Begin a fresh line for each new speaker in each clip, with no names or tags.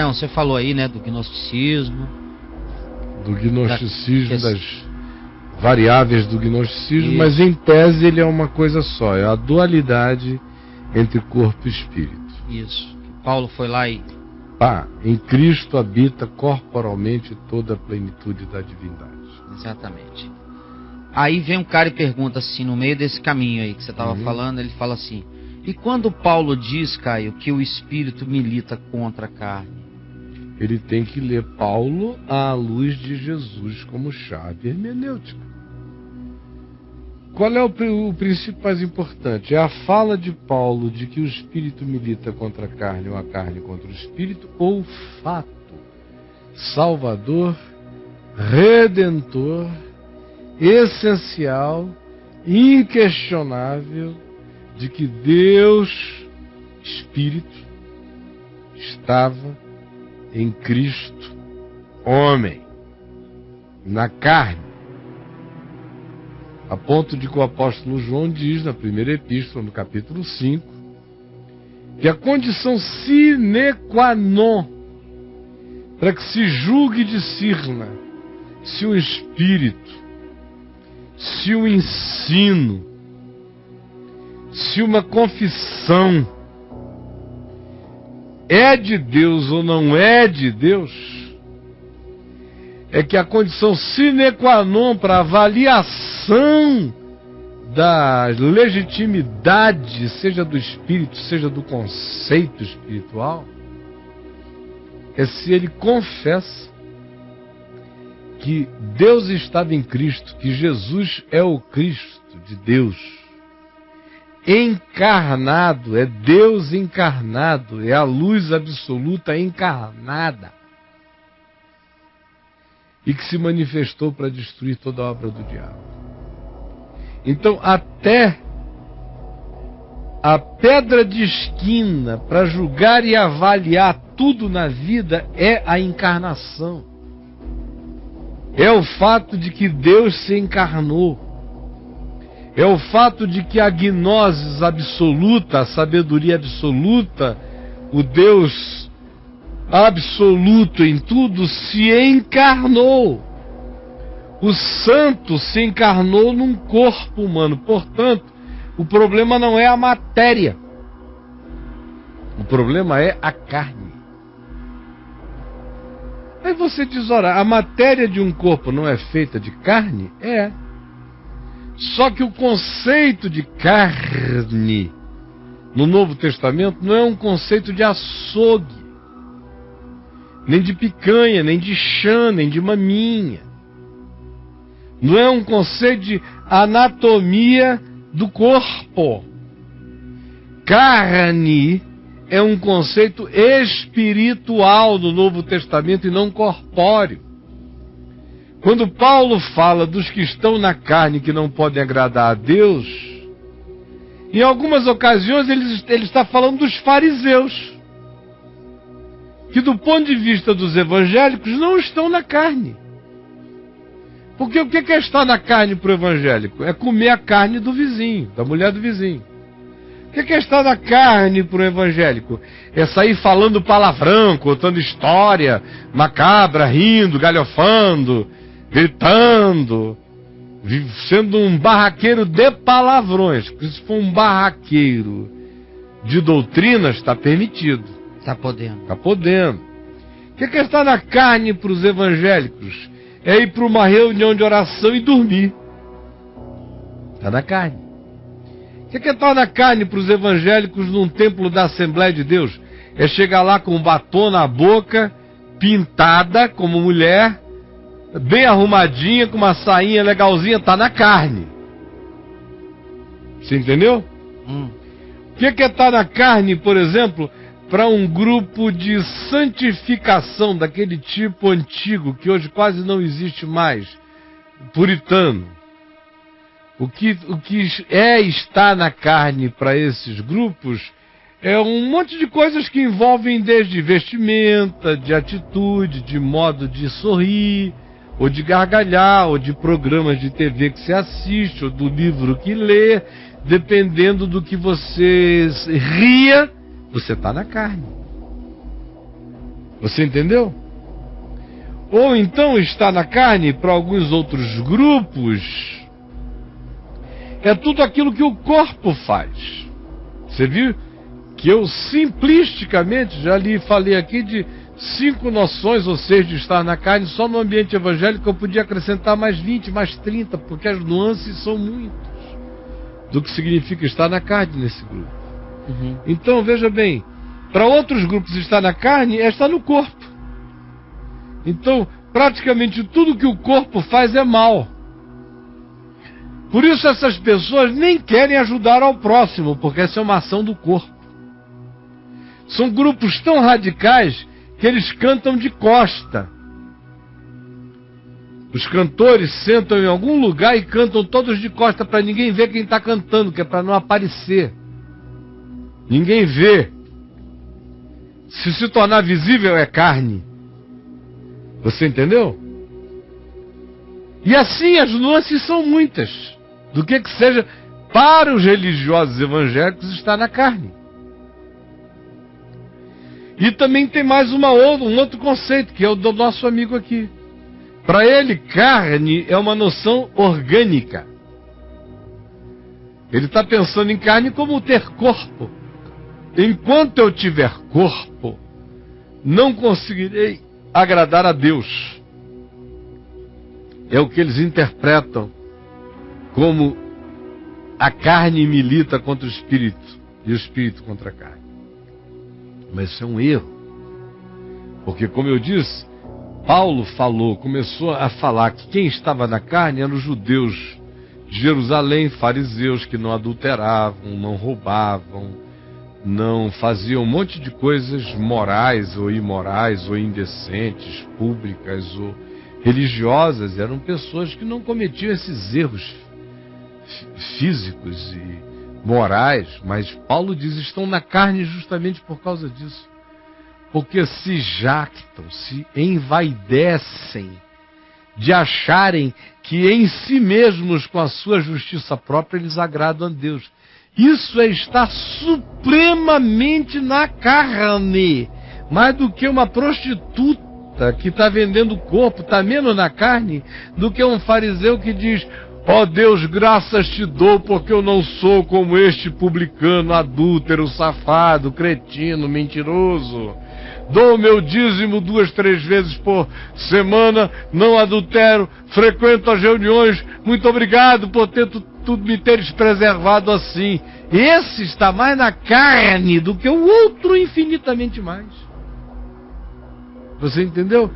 Caião, você falou aí, né, do gnosticismo.
Do gnosticismo, das variáveis do gnosticismo, isso. Mas em tese ele é uma coisa só, é a dualidade entre corpo e espírito.
Isso. Paulo foi lá e...
em Cristo habita corporalmente toda a plenitude da divindade.
Exatamente. Aí vem um cara e pergunta assim, no meio desse caminho aí que você estava falando, ele fala assim: e quando Paulo diz, Caio, que o espírito milita contra a carne?
Ele tem que ler Paulo à luz de Jesus como chave hermenêutica. Qual é o princípio mais importante? É a fala de Paulo de que o espírito milita contra a carne ou a carne contra o espírito, ou o fato salvador, redentor, essencial, inquestionável de que Deus, Espírito, estava em Cristo, homem, na carne. A ponto de que o apóstolo João diz na primeira epístola, no capítulo 5, que a condição sine qua non para que se julgue e discirna se o Espírito, se o ensino, se uma confissão é de Deus ou não é de Deus, é que a condição sine qua non para avaliação da legitimidade, seja do espírito, seja do conceito espiritual, é se ele confessa que Deus estava em Cristo, que Jesus é o Cristo de Deus, encarnado, é Deus encarnado, é a luz absoluta encarnada, e que se manifestou para destruir toda a obra do diabo. Então, até a pedra de esquina para julgar e avaliar tudo na vida é a encarnação. É o fato de que Deus se encarnou. É o fato de que a gnosis absoluta, a sabedoria absoluta, o Deus absoluto em tudo se encarnou. O santo se encarnou num corpo humano. Portanto, o problema não é a matéria. O problema é a carne. Aí você diz, ora, a matéria de um corpo não é feita de carne? É. Só que o conceito de carne no Novo Testamento não é um conceito de açougue, nem de picanha, nem de chã, nem de maminha. Não é um conceito de anatomia do corpo. Carne é um conceito espiritual no Novo Testamento e não corpóreo. Quando Paulo fala dos que estão na carne que não podem agradar a Deus, em algumas ocasiões ele está falando dos fariseus, que do ponto de vista dos evangélicos não estão na carne. Porque o que é estar na carne para o evangélico? É comer a carne do vizinho, da mulher do vizinho. O que é estar na carne para o evangélico? É sair falando palavrão, contando história macabra, rindo, galhofando, gritando, sendo um barraqueiro de palavrões. Porque se for um barraqueiro de doutrinas, está permitido.
Está podendo.
Está podendo. O que é estar na carne para os evangélicos? É ir para uma reunião de oração e dormir. Está na carne. O que é estar na carne para os evangélicos num templo da Assembleia de Deus? É chegar lá com um batom na boca, pintada como mulher, bem arrumadinha, com uma sainha legalzinha, está na carne. Você entendeu? O que é estar na carne, por exemplo, para um grupo de santificação daquele tipo antigo, que hoje quase não existe mais, puritano? O que é estar na carne para esses grupos é um monte de coisas que envolvem desde vestimenta, de atitude, de modo de sorrir, ou de gargalhar, ou de programas de TV que você assiste, ou do livro que lê. Dependendo do que você ria, você está na carne. Você entendeu? Ou então está na carne, para alguns outros grupos, é tudo aquilo que o corpo faz. Você viu que eu simplisticamente já lhe falei aqui de 5 noções ou 6 de estar na carne. Só no ambiente evangélico eu podia acrescentar mais 20, mais 30, porque as nuances são muitas do que significa estar na carne nesse grupo. Então veja bem, para outros grupos estar na carne é estar no corpo. Então praticamente tudo que o corpo faz é mal. Por isso essas pessoas nem querem ajudar ao próximo, porque essa é uma ação do corpo. São grupos tão radicais que eles cantam de costa. Os cantores sentam em algum lugar e cantam todos de costa para ninguém ver quem está cantando, que é para não aparecer. Ninguém vê. Se tornar visível é carne. Você entendeu? E assim as nuances são muitas do que seja para os religiosos evangélicos está na carne. E também tem mais um outro conceito, que é o do nosso amigo aqui. Para ele, carne é uma noção orgânica. Ele está pensando em carne como ter corpo. Enquanto eu tiver corpo, não conseguirei agradar a Deus. É o que eles interpretam como a carne milita contra o espírito e o espírito contra a carne. Mas isso é um erro. Porque, como eu disse, Paulo começou a falar que quem estava na carne eram os judeus de Jerusalém, fariseus, que não adulteravam, não roubavam, não faziam um monte de coisas morais ou imorais ou indecentes, públicas ou religiosas. Eram pessoas que não cometiam esses erros físicos e morais, mas Paulo diz estão na carne justamente por causa disso, porque se jactam, se envaidecem de acharem que em si mesmos, com a sua justiça própria, eles agradam a Deus. Isso é estar supremamente na carne, mais do que uma prostituta que está vendendo o corpo, está menos na carne do que um fariseu que diz: ó Deus, graças te dou, porque eu não sou como este publicano, adúltero, safado, cretino, mentiroso. Dou o meu dízimo 2, 3 vezes por semana, não adultero, frequento as reuniões, muito obrigado por me teres preservado assim. Esse está mais na carne do que o outro infinitamente mais. Você entendeu?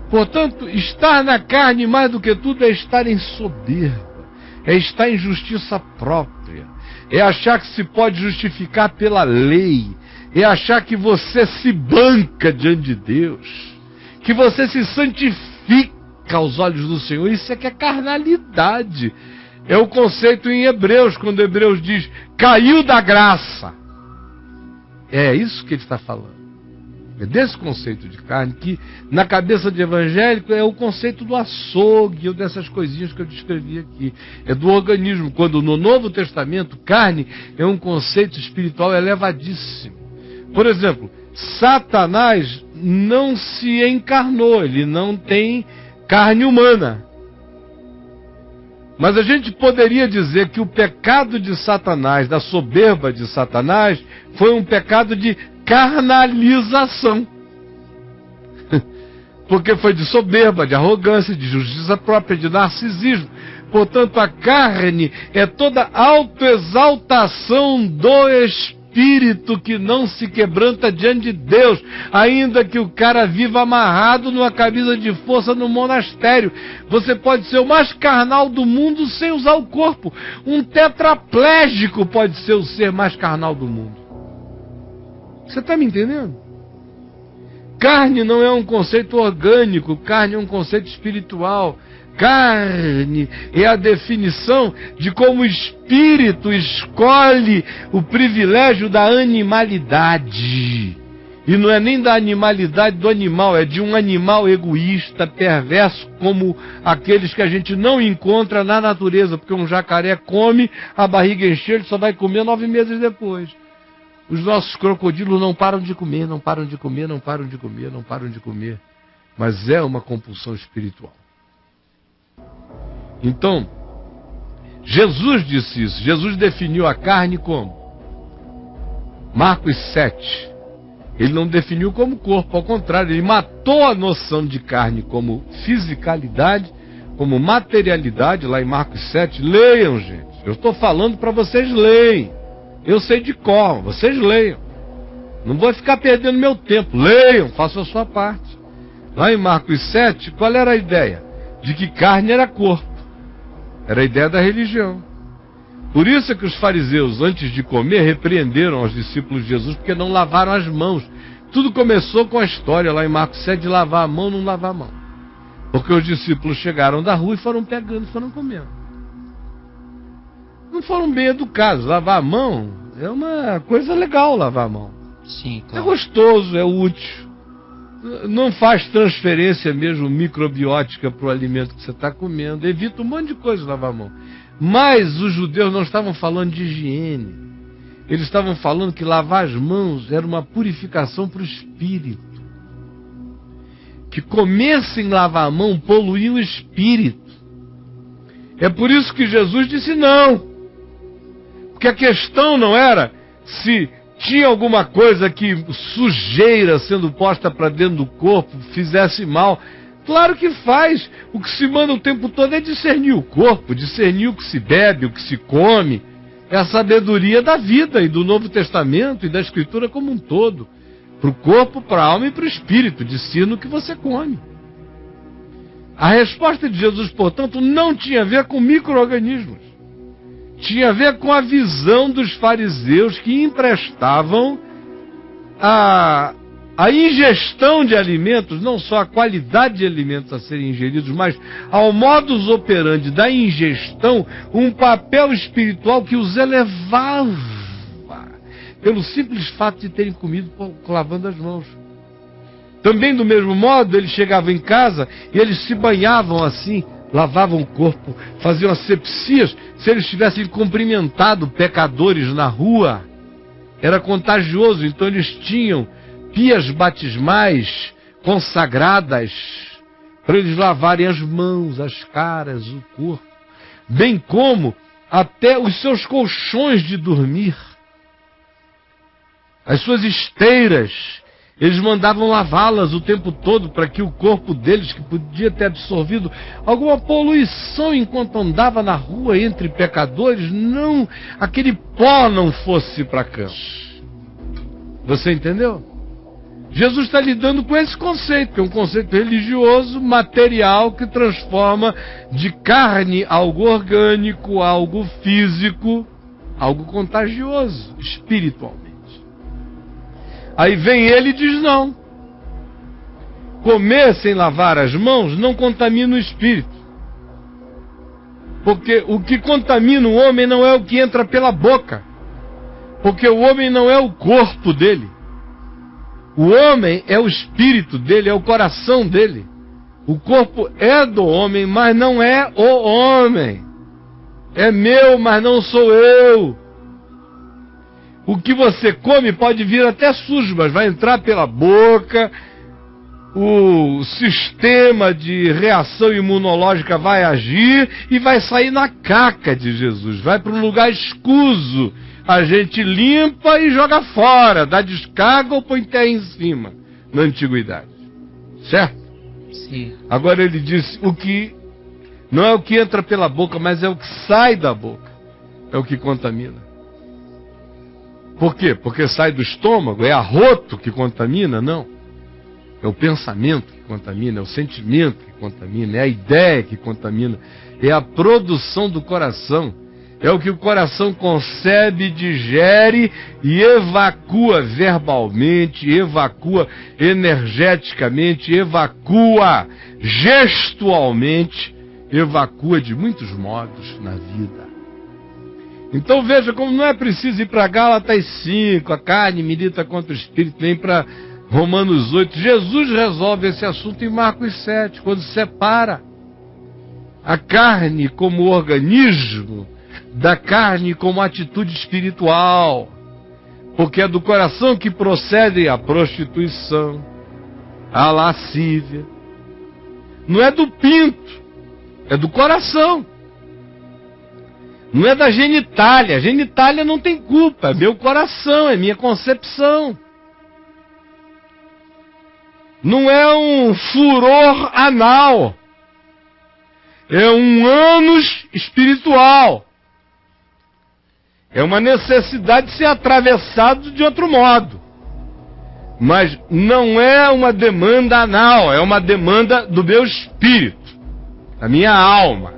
Portanto, estar na carne mais do que tudo é estar em soberba, é estar em justiça própria, é achar que se pode justificar pela lei, é achar que você se banca diante de Deus, que você se santifica aos olhos do Senhor. Isso é que é carnalidade. É o conceito em Hebreus, quando Hebreus diz, caiu da graça. É isso que ele está falando. É desse conceito de carne, que na cabeça de evangélico é o conceito do açougue, ou dessas coisinhas que eu descrevi aqui. É do organismo, quando no Novo Testamento, carne é um conceito espiritual elevadíssimo. Por exemplo, Satanás não se encarnou, ele não tem carne humana. Mas a gente poderia dizer que o pecado de Satanás, da soberba de Satanás, foi um pecado de carnalização. Porque foi de soberba, de arrogância, de justiça própria, de narcisismo. Portanto, a carne é toda autoexaltação do espírito que não se quebranta diante de Deus, ainda que o cara viva amarrado numa camisa de força no monastério. Você pode ser o mais carnal do mundo sem usar o corpo. Um tetraplégico pode ser o ser mais carnal do mundo. Você está me entendendo? Carne não é um conceito orgânico, carne é um conceito espiritual. Carne é a definição de como o espírito escolhe o privilégio da animalidade. E não é nem da animalidade do animal, é de um animal egoísta, perverso, como aqueles que a gente não encontra na natureza, porque um jacaré come, a barriga enche, ele só vai comer 9 meses depois. Os nossos crocodilos não param de comer, não param de comer, não param de comer, não param de comer. Mas é uma compulsão espiritual. Então, Jesus disse isso. Jesus definiu a carne como? Marcos 7. Ele não definiu como corpo, ao contrário, ele matou a noção de carne como fisicalidade, como materialidade, lá em Marcos 7. Leiam, gente. Eu estou falando para vocês leem. Eu sei de cor, vocês leiam. Não vou ficar perdendo meu tempo. Leiam, façam a sua parte. Lá em Marcos 7, qual era a ideia? De que carne era corpo. Era a ideia da religião. Por isso é que os fariseus, antes de comer, repreenderam aos discípulos de Jesus, porque não lavaram as mãos. Tudo começou com a história lá em Marcos 7 de lavar a mão, não lavar a mão. Porque os discípulos chegaram da rua e foram pegando, foram comendo. Não foram bem educados. Lavar a mão é uma coisa legal, lavar a mão.
Sim, claro.
É gostoso, é útil. Não faz transferência mesmo microbiótica para o alimento que você está comendo. Evita um monte de coisa lavar a mão. Mas os judeus não estavam falando de higiene. Eles estavam falando que lavar as mãos era uma purificação para o espírito. Que comer sem lavar a mão poluía o espírito. É por isso que Jesus disse não. Porque a questão não era se tinha alguma coisa que sujeira sendo posta para dentro do corpo fizesse mal. Claro que faz. O que se manda o tempo todo é discernir o corpo, discernir o que se bebe, o que se come. É a sabedoria da vida e do Novo Testamento e da Escritura como um todo. Para o corpo, para a alma e para o espírito. Discirna o que você come. A resposta de Jesus, portanto, não tinha a ver com micro-organismos. Tinha a ver com a visão dos fariseus que emprestavam a ingestão de alimentos, não só a qualidade de alimentos a serem ingeridos, mas ao modus operandi da ingestão, um papel espiritual que os elevava, pelo simples fato de terem comido lavando as mãos. Também do mesmo modo, eles chegavam em casa e eles se banhavam assim, lavavam o corpo, faziam asepsias. Se eles tivessem cumprimentado pecadores na rua, era contagioso. Então eles tinham pias batismais consagradas para eles lavarem as mãos, as caras, o corpo, bem como até os seus colchões de dormir, as suas esteiras. Eles mandavam lavá-las o tempo todo para que o corpo deles, que podia ter absorvido alguma poluição enquanto andava na rua entre pecadores, não, aquele pó não fosse para a cama. Você entendeu? Jesus está lidando com esse conceito, que é um conceito religioso, material, que transforma de carne algo orgânico, algo físico, algo contagioso, espiritualmente. Aí vem ele e diz não. Comer sem lavar as mãos não contamina o espírito. Porque o que contamina o homem não é o que entra pela boca. Porque o homem não é o corpo dele. O homem é o espírito dele, é o coração dele. O corpo é do homem, mas não é o homem. É meu, mas não sou eu. O que você come pode vir até sujo, mas vai entrar pela boca, o sistema de reação imunológica vai agir e vai sair na caca de Jesus, vai para um lugar escuso. A gente limpa e joga fora, dá descarga ou põe terra em cima, na antiguidade. Certo?
Sim.
Agora ele diz, o que não é o que entra pela boca, mas é o que sai da boca, é o que contamina. Por quê? Porque sai do estômago? É arroto que contamina? Não. É o pensamento que contamina, é o sentimento que contamina, é a ideia que contamina, é a produção do coração. É o que o coração concebe, digere e evacua verbalmente, evacua energeticamente, evacua gestualmente, evacua de muitos modos na vida. Então veja como não é preciso ir para Gálatas 5, a carne milita contra o espírito, nem para Romanos 8. Jesus resolve esse assunto em Marcos 7, quando separa a carne como organismo da carne como atitude espiritual. Porque é do coração que procede a prostituição, a lascívia. Não é do pinto, é do coração. Não é da genitália. A genitália não tem culpa, é meu coração, é minha concepção. Não é um furor anal, é um ânus espiritual. É uma necessidade de ser atravessado de outro modo. Mas não é uma demanda anal, é uma demanda do meu espírito, da minha alma.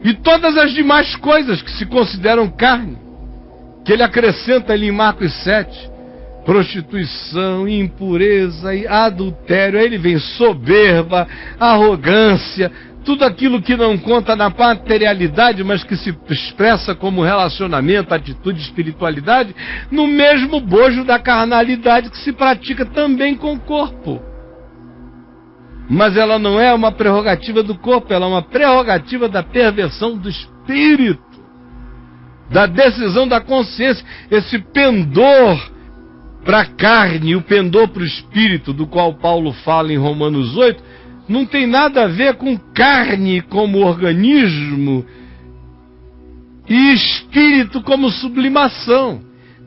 E todas as demais coisas que se consideram carne, que ele acrescenta ali em Marcos 7, prostituição, impureza e adultério, aí ele vem soberba, arrogância, tudo aquilo que não conta na materialidade, mas que se expressa como relacionamento, atitude, espiritualidade, no mesmo bojo da carnalidade que se pratica também com o corpo. Mas ela não é uma prerrogativa do corpo, ela é uma prerrogativa da perversão do espírito, da decisão da consciência. Esse pendor para a carne e o pendor para o espírito, do qual Paulo fala em Romanos 8, não tem nada a ver com carne como organismo e espírito como sublimação.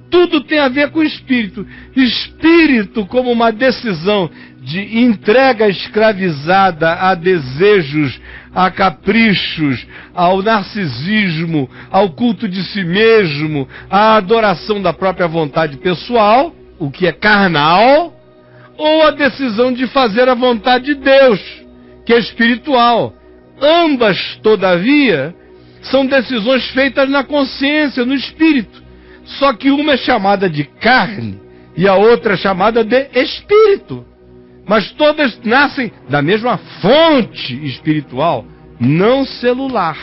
Tudo tem a ver com espírito. Espírito como uma decisão de entrega escravizada a desejos, a caprichos, ao narcisismo, ao culto de si mesmo, à adoração da própria vontade pessoal, o que é carnal, ou a decisão de fazer a vontade de Deus, que é espiritual. Ambas, todavia, são decisões feitas na consciência, no espírito. Só que uma é chamada de carne e a outra é chamada de espírito. Mas todas nascem da mesma fonte espiritual, não celular.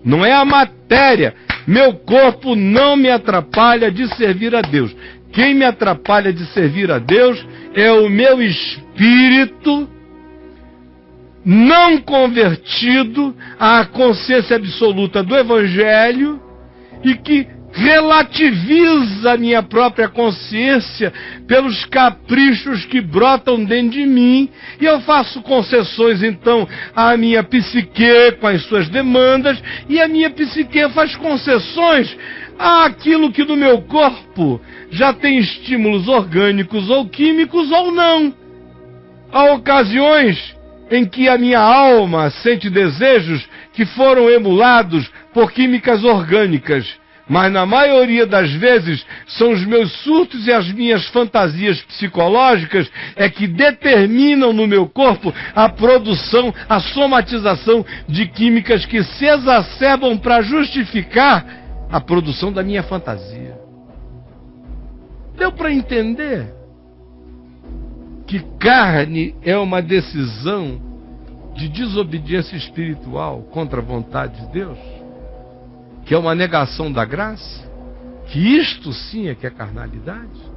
Não é a matéria. Meu corpo não me atrapalha de servir a Deus. Quem me atrapalha de servir a Deus é o meu espírito não convertido à consciência absoluta do Evangelho e que relativiza a minha própria consciência pelos caprichos que brotam dentro de mim, e eu faço concessões então à minha psique com as suas demandas, e a minha psique faz concessões àquilo que no meu corpo já tem estímulos orgânicos ou químicos ou não. Há ocasiões em que a minha alma sente desejos que foram emulados por químicas orgânicas, mas na maioria das vezes são os meus surtos e as minhas fantasias psicológicas é que determinam no meu corpo a produção, a somatização de químicas que se exacerbam para justificar a produção da minha fantasia. Deu para entender que carne é uma decisão de desobediência espiritual contra a vontade de Deus? Que é uma negação da graça? Que isto sim é que é carnalidade?